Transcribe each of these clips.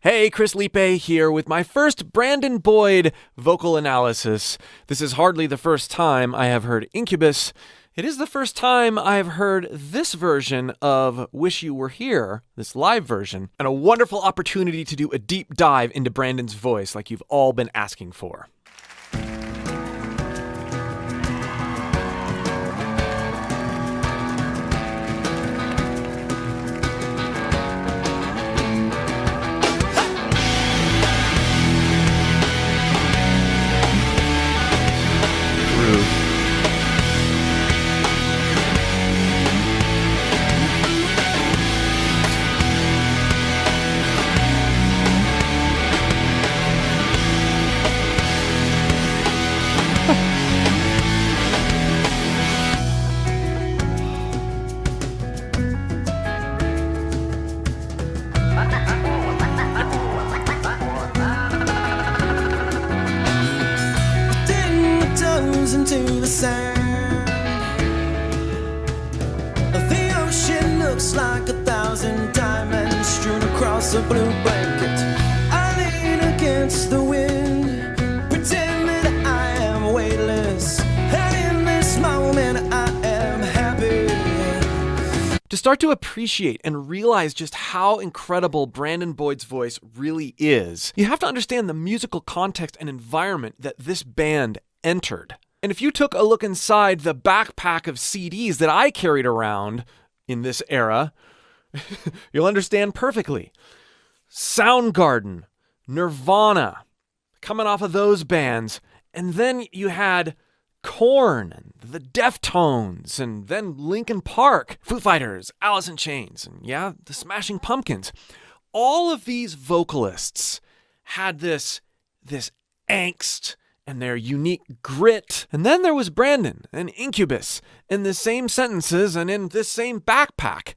Hey, Chris Liepe here with my first Brandon Boyd vocal analysis. This is hardly the first time I have heard Incubus. It is the first time I have heard this version of Wish You Were Here, this live version, and a wonderful opportunity to do a deep dive into Brandon's voice like you've all been asking for. Into the sand, the ocean looks like 1,000 diamonds strewn across a blue blanket. I lean against the wind, pretend that I am weightless, and in this moment I am happy. To start to appreciate and realize just how incredible Brandon Boyd's voice really is, you have to understand the musical context and environment that this band entered. And if you took a look inside the backpack of CDs that I carried around in this era, you'll understand perfectly. Soundgarden, Nirvana, coming off of those bands. And then you had Korn, and the Deftones, and then Linkin Park, Foo Fighters, Alice in Chains, and yeah, the Smashing Pumpkins. All of these vocalists had this angst and their unique grit. And then there was Brandon and Incubus in the same sentences and in this same backpack.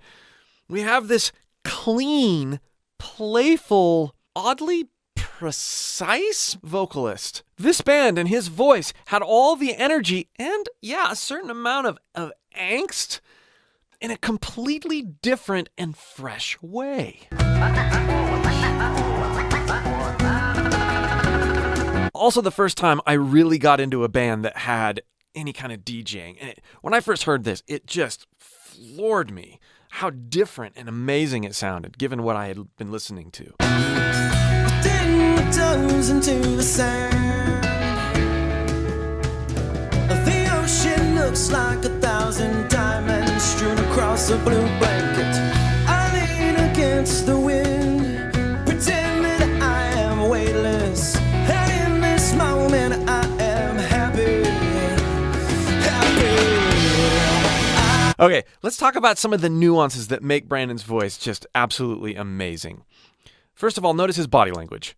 We have this clean, playful, oddly precise vocalist. This band and his voice had all the energy and, yeah, a certain amount of angst in a completely different and fresh way. Also the first time I really got into a band that had any kind of DJing. And when I first heard this, it just floored me how different and amazing it sounded, given what I had been listening to. Toes into the sand, the ocean looks like 1,000 diamonds strewn across a blue blanket. I lean against the wind, pretend that I am weightless, and in this moment I am happy. Okay, let's talk about some of the nuances that make Brandon's voice just absolutely amazing. First of all, notice his body language.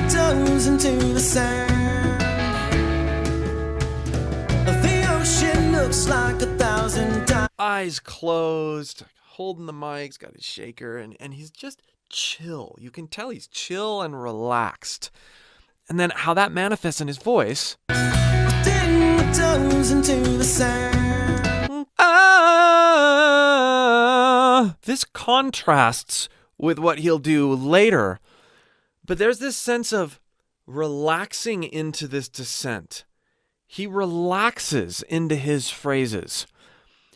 Toes into the sand, the ocean looks like 1,000 diamonds. Eyes closed, holding the mics, got his shaker, and he's just chill. You can tell he's chill and relaxed. And then how that manifests in his voice. Toes into the sand. This contrasts with what he'll do later. But there's this sense of relaxing into this descent. He relaxes into his phrases.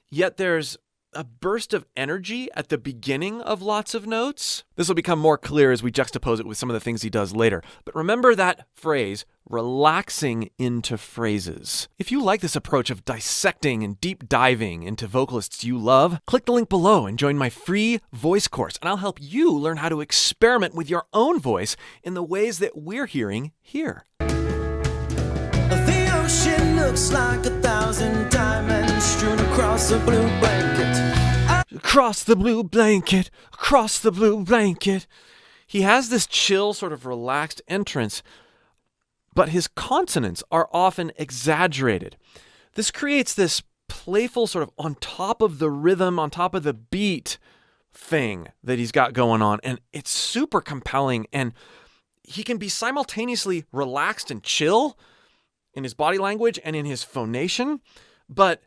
Yet there's a burst of energy at the beginning of lots of notes. This will become more clear as we juxtapose it with some of the things he does later. But remember that phrase, relaxing into phrases. If you like this approach of dissecting and deep diving into vocalists you love, click the link below and join my free voice course, and I'll help you learn how to experiment with your own voice in the ways that we're hearing here. The ocean looks like 1,000 diamonds strewn across a blue blanket. Across the blue blanket, across the blue blanket. He has this chill, sort of relaxed entrance, but his consonants are often exaggerated. This creates this playful sort of on top of the rhythm, on top of the beat thing that he's got going on, and it's super compelling, and he can be simultaneously relaxed and chill in his body language and in his phonation, but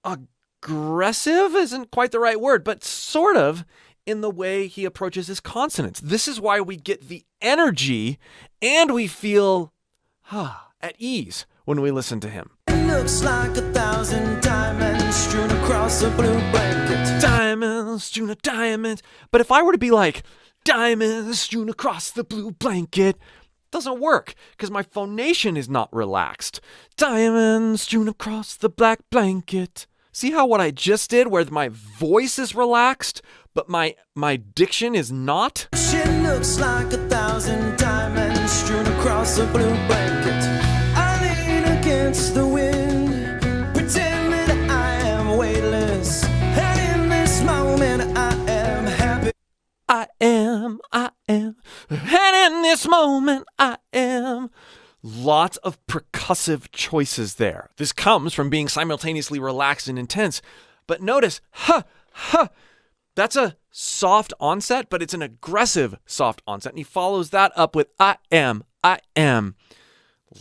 aggressive isn't quite the right word, but sort of in the way he approaches his consonants. This is why we get the energy and we feel at ease when we listen to him. It looks like 1,000 diamonds strewn across a blue blanket. Diamonds strewn a diamond. But if I were to be like, diamonds strewn across the blue blanket, doesn't work because my phonation is not relaxed. Diamonds strewn across the black blanket. See how what I just did where my voice is relaxed, but my diction is not? It looks like 1,000 diamonds strewn across a blue blanket. I lean against the wind, pretend that I am weightless. And in this moment I am happy. I am. And in this moment, I am. Lots of percussive choices there. This comes from being simultaneously relaxed and intense. But notice, that's a soft onset, but it's an aggressive soft onset. And he follows that up with I am.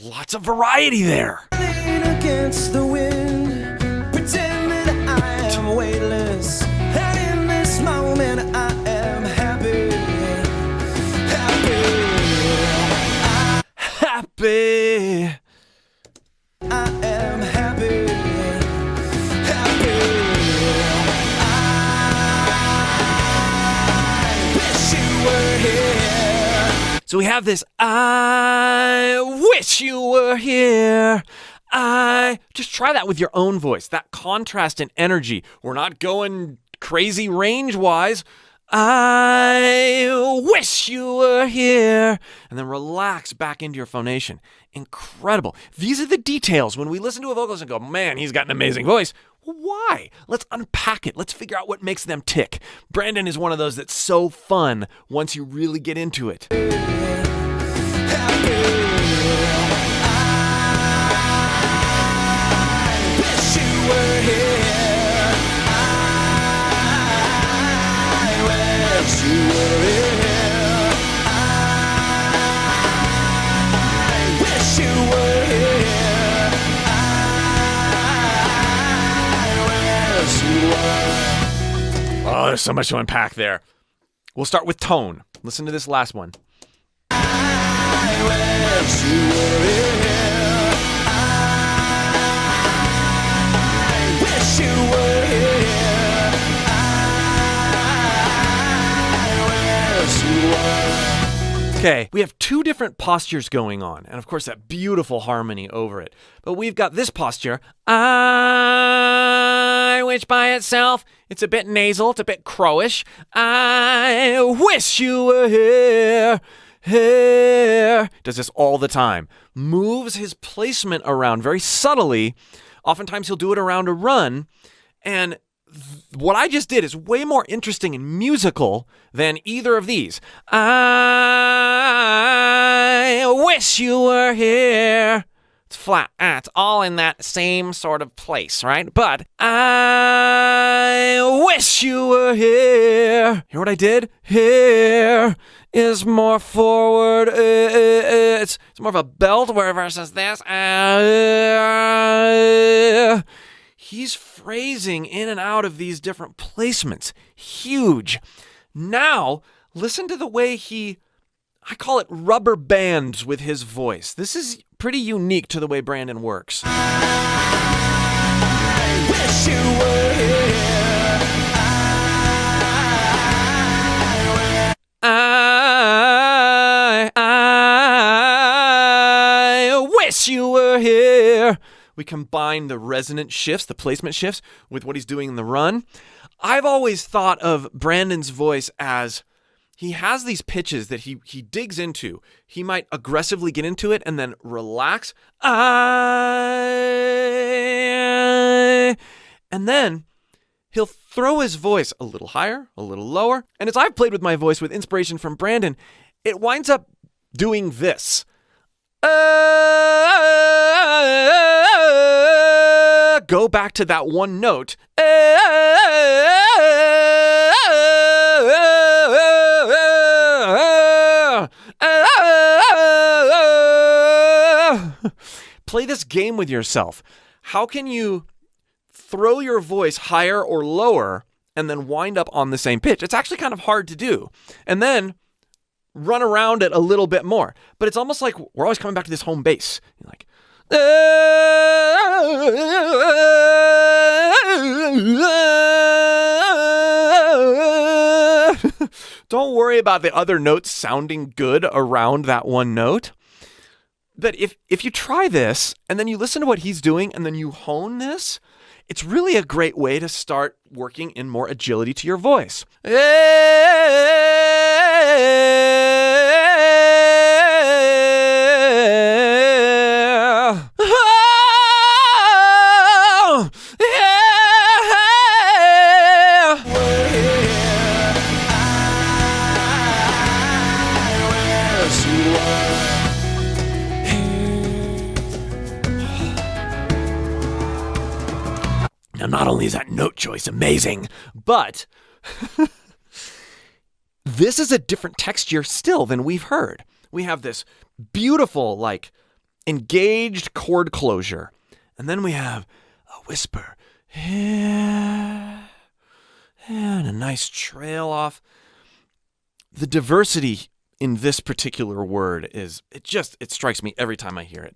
Lots of variety there. Lean against the wind, pretend that I am weightless. And in this moment I am happy. Happy. I am happy. I wish you were here. So we have this, I wish you were here. Just try that with your own voice. That contrast and energy. We're not going crazy range-wise. I wish you were here. And then relax back into your phonation. Incredible. These are the details when we listen to a vocalist and go, man, he's got an amazing voice. Well, why? Let's unpack it. Let's figure out what makes them tick. Brandon is one of those that's so fun once you really get into it. Oh, there's so much to unpack there. We'll start with tone. Listen to this last one. I wish you were here. I wish you were here. I wish you were. Okay, we have two different postures going on, and of course that beautiful harmony over it. But we've got this posture, I, which by itself, it's a bit nasal, it's a bit crowish. I wish you were here, here. Does this all the time. Moves his placement around very subtly. Oftentimes he'll do it around a run, and what I just did is way more interesting and musical than either of these. I wish you were here. It's flat. It's all in that same sort of place, right? But I wish you were here. Hear what I did? Here is more forward. It's more of a belt where versus this. He's phrasing in and out of these different placements. Huge. Now, listen to the way I call it rubber bands with his voice. This is pretty unique to the way Brandon works. I wish you were here. I wish you were here. We combine the resonant shifts, the placement shifts, with what he's doing in the run. I've always thought of Brandon's voice as he has these pitches that he digs into. He might aggressively get into it and then relax. And then he'll throw his voice a little higher, a little lower. And as I've played with my voice with inspiration from Brandon, it winds up doing this. Go back to that one note. Play this game with yourself. How can you throw your voice higher or lower and then wind up on the same pitch. It's actually kind of hard to do. And then run around it a little bit more. But it's almost like we're always coming back to this home base. You're like, don't worry about the other notes sounding good around that one note. But if you try this and then you listen to what he's doing and then you hone this, it's really a great way to start working in more agility to your voice. Now, not only is that note choice amazing, but this is a different texture still than we've heard. We have this beautiful, like, engaged chord closure. And then we have a whisper. And a nice trail off. The diversity in this particular word is, it strikes me every time I hear it.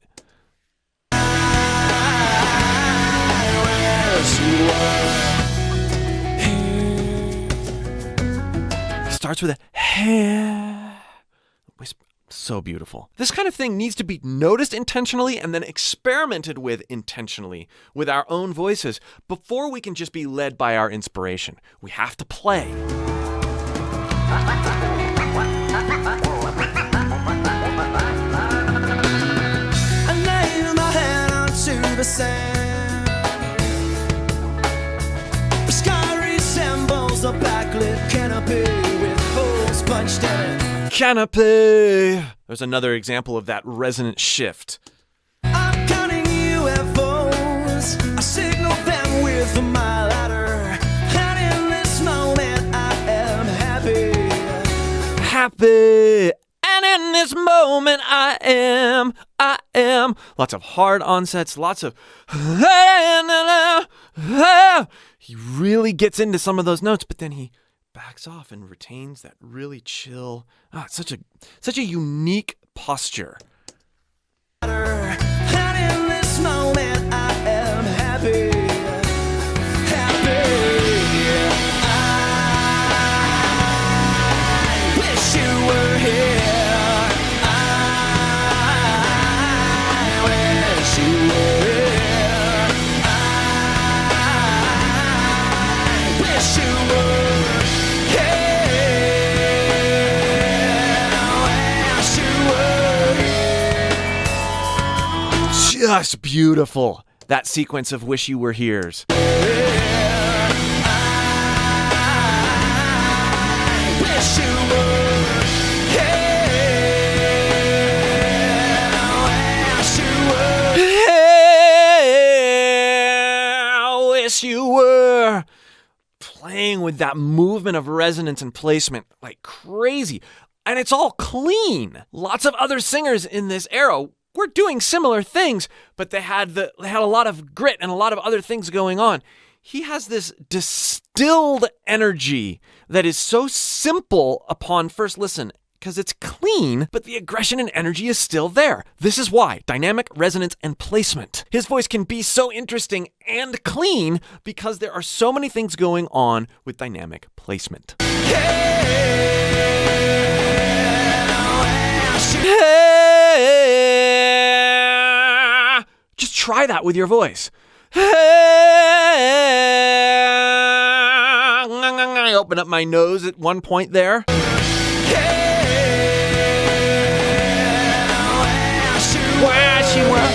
Starts with a whisper. So beautiful. This kind of thing needs to be noticed intentionally and then experimented with intentionally with our own voices before we can just be led by our inspiration. We have to play. I lay my hand onto the sand. The sky resembles a backlit canopy with holes punched in it. Canopy. There's another example of that resonant shift. I'm counting UFOs. I signal them with my ladder. And in this moment I am happy. Happy. And in this moment I am. Lots of hard onsets, lots of he really gets into some of those notes, but then he backs off and retains that really chill. It's such a unique posture. And in this moment I am happy. I wish you were here. I wish you were here. I wish you were here. Just beautiful. That sequence of Wish You Were Here's. Wish you were. Playing with that movement of resonance and placement like crazy. And it's all clean. Lots of other singers in this era were doing similar things, but they had a lot of grit and a lot of other things going on. He has this distilled energy that is so simple upon first listen because it's clean, but the aggression and energy is still there. This is why dynamic, resonance, and placement. His voice can be so interesting and clean because there are so many things going on with dynamic placement. Just try that with your voice. I open up my nose at one point there. Wish you were.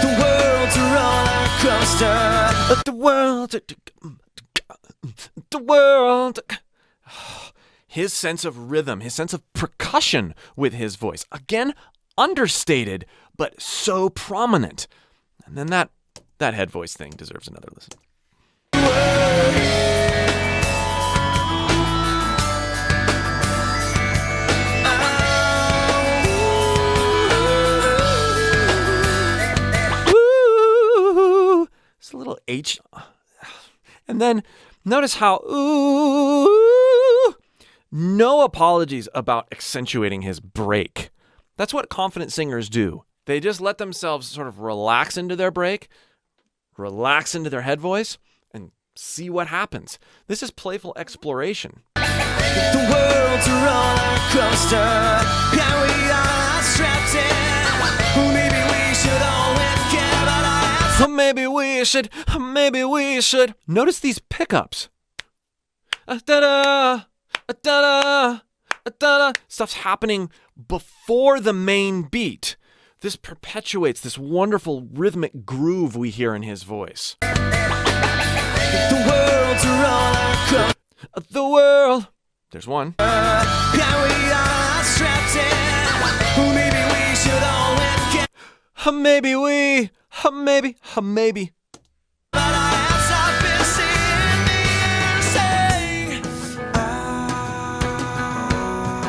The world's a roller coaster. The world. His sense of rhythm, his sense of percussion with his voice. Again, understated, but so prominent. And then that head voice thing deserves another listen. H. And then notice how, ooh, no apologies about accentuating his break. That's what confident singers do. They just let themselves sort of relax into their break, relax into their head voice, and see what happens. This is playful exploration. The world's a roller coaster, and we are strapped in. Maybe we should all let go, but Maybe we should. Notice these pickups. Da-da, da-da, da-da. Stuff's happening before the main beat. This perpetuates this wonderful rhythmic groove we hear in his voice. The world's a roller coaster. The world. There's one. And we are strapped in. Maybe we should all let go. Maybe. But I have stopped missing the insane.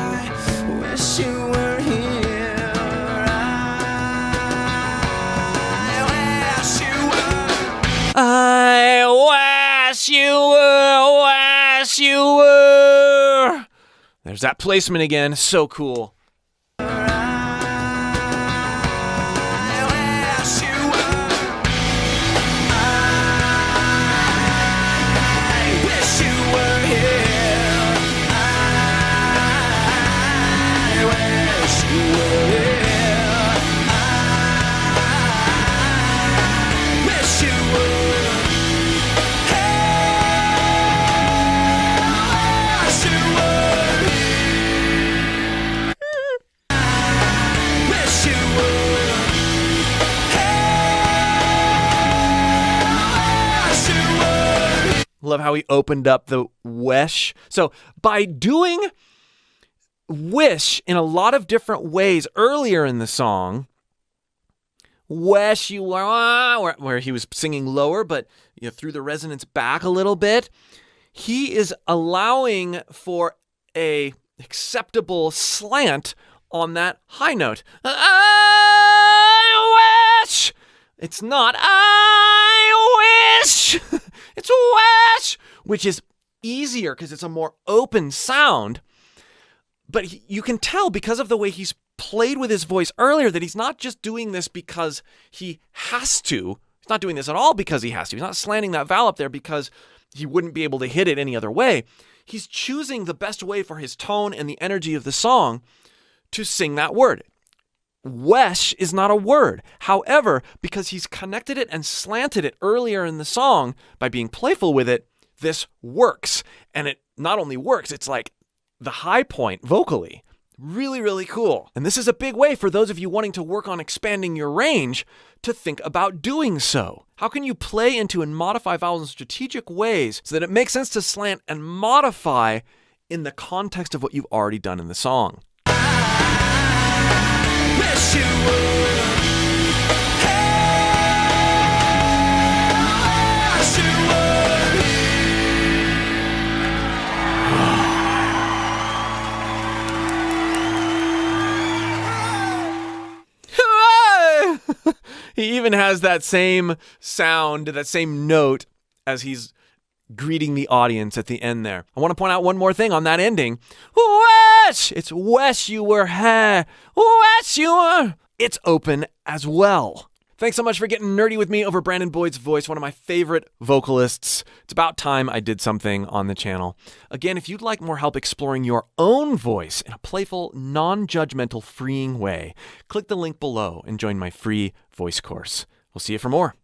I wish you were here. I wish you were. There's that placement again. So cool. Love how he opened up the wish. So by doing wish in a lot of different ways earlier in the song, wish you were, where he was singing lower, but threw the resonance back a little bit, he is allowing for a acceptable slant on that high note. I wish. It's not I wish. It's wish, which is easier because it's a more open sound. But you can tell because of the way he's played with his voice earlier that he's not just doing this because he has to. He's not doing this at all because he has to. He's not slanting that vowel up there because he wouldn't be able to hit it any other way. He's choosing the best way for his tone and the energy of the song to sing that word. Wesh is not a word. However, because he's connected it and slanted it earlier in the song by being playful with it, this works. And it not only works, it's like the high point vocally. Really, really cool. And this is a big way for those of you wanting to work on expanding your range to think about doing so. How can you play into and modify vowels in strategic ways so that it makes sense to slant and modify in the context of what you've already done in the song? Wish you would. He even has that same sound, that same note as he's greeting the audience at the end there. I want to point out one more thing on that ending. Wesh! It's wesh you were hair. Wesh you were. It's open as well. Thanks so much for getting nerdy with me over Brandon Boyd's voice, one of my favorite vocalists. It's about time I did something on the channel. Again, if you'd like more help exploring your own voice in a playful, non-judgmental, freeing way, click the link below and join my free voice course. We'll see you for more.